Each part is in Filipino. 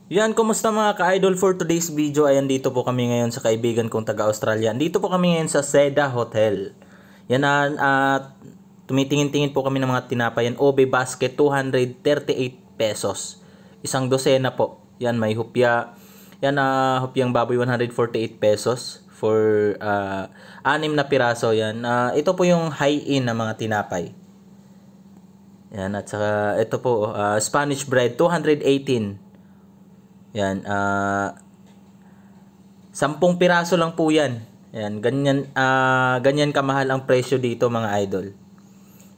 Yan, kumusta mga ka-idol? For today's video, ayan dito po kami ngayon sa kaibigan kong taga-Australia. Dito po kami ngayon sa Seda Hotel. Yan, tumitingin-tingin po kami ng mga tinapay. Yan, Obe Basket, 238 pesos. Isang dosena po. Yan, may hupya. Yan, hupyang baboy, 148 pesos for 6 na piraso. Yan, ito po yung high-in na mga tinapay. Yan, at saka ito po, Spanish bread, 218. Yan, 10 piraso lang po yan. Yan, ganyan kamahal ang presyo dito mga idol.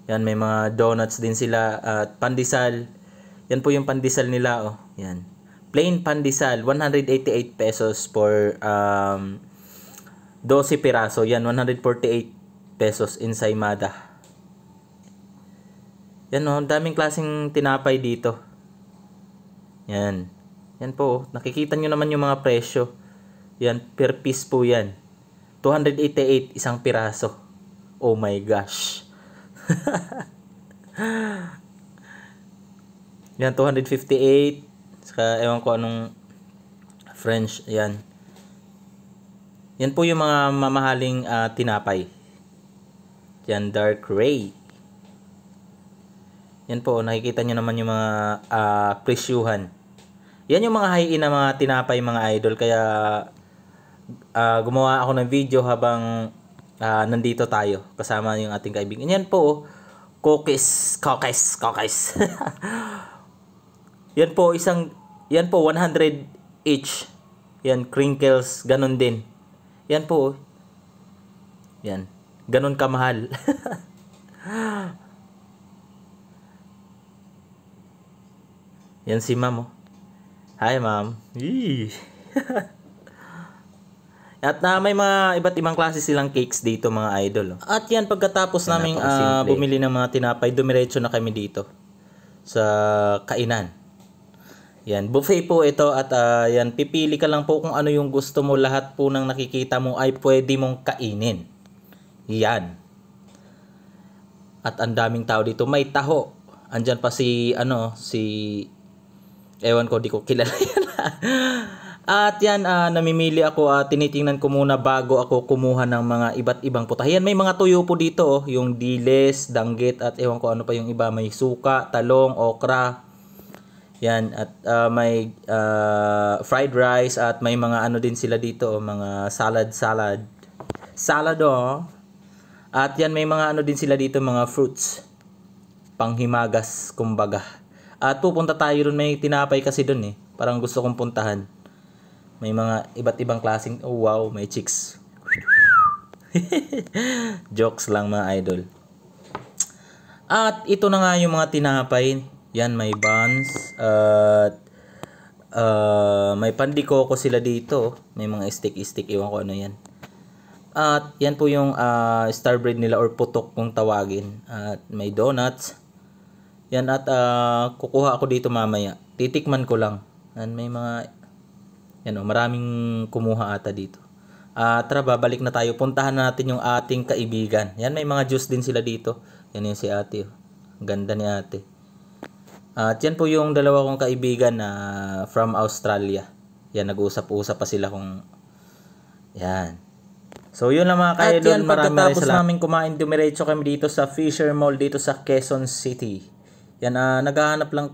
Yan, may mga donuts din sila at pandesal. Yan po yung pandesal nila, oh. Yan. Plain pandesal, 188 pesos for 12 piraso. Yan, 148 pesos ensaymada. Yan, oh, daming klaseng tinapay dito. Yan. Yan po, nakikita nyo naman yung mga presyo. Yan, per piece po yan. 288, isang piraso. Oh my gosh. Yan, 258. Saka, ewan ko anong French. Yan. Yan po yung mga mamahaling tinapay. Yan, dark gray. Yan po, nakikita nyo naman yung mga presyuhan. Yan yung mga high-in na mga tinapay mga idol. Kaya gumawa ako ng video habang nandito tayo. Kasama yung ating kaibigan. Yan po, cookies. Yan po, yan po, 100 each. Yan, crinkles, ganun din. Yan po. Yan, ganun kamahal. Yan si ma'am, oh. Hi, ma'am. At may mga iba't ibang klase silang cakes dito mga idol. Oh. At yan, pagkatapos naming bumili ng mga tinapay, dumiretso na kami dito sa kainan. Yan, buffet po ito at yan, pipili ka lang po kung ano yung gusto mo. Lahat po ng nakikita mo ay pwede mong kainin. Yan. At ang daming tao dito. May taho. Andyan pa si ewan ko, di ko kilala yan. At yan, namimili ako, tinitingnan ko muna bago ako kumuha ng mga iba't ibang putahe. Yan, may mga tuyo po dito, oh. Yung diles, danggit, at ewan ko ano pa yung iba. May suka, talong, okra. Yan, at may fried rice, at may mga ano din sila dito, oh, mga salad. Salad, oh. At yan, may mga ano din sila dito, mga fruits. Panghimagas, kumbaga. At pupunta tayo ron, may tinapay kasi dun eh. Parang gusto kong puntahan. May mga iba't ibang klaseng, oh wow, may chicks. Jokes lang mga idol. At ito na nga yung mga tinapay. Yan, may buns. At may pandikoko sila dito. May mga stick, iwan ko ano yan. At yan po yung star bread nila or putok kung tawagin. At may donuts. Yan, at kukuha ako dito mamaya. Titikman ko lang. Yan, may mga yan, maraming kumuha ata dito. Tara, babalik na tayo. Puntahan natin yung ating kaibigan. Yan, may mga juice din sila dito. Yan yung si ate. Ganda ni ate. At yan po yung dalawa kong kaibigan na from Australia. Yan, nag-uusap-usap pa sila kung yan. So yun lang mga ka-idol. At yan, pagkatapos namin kumain, dumiretso kami dito sa Fisher Mall dito sa Quezon City. Yan, naghahanap lang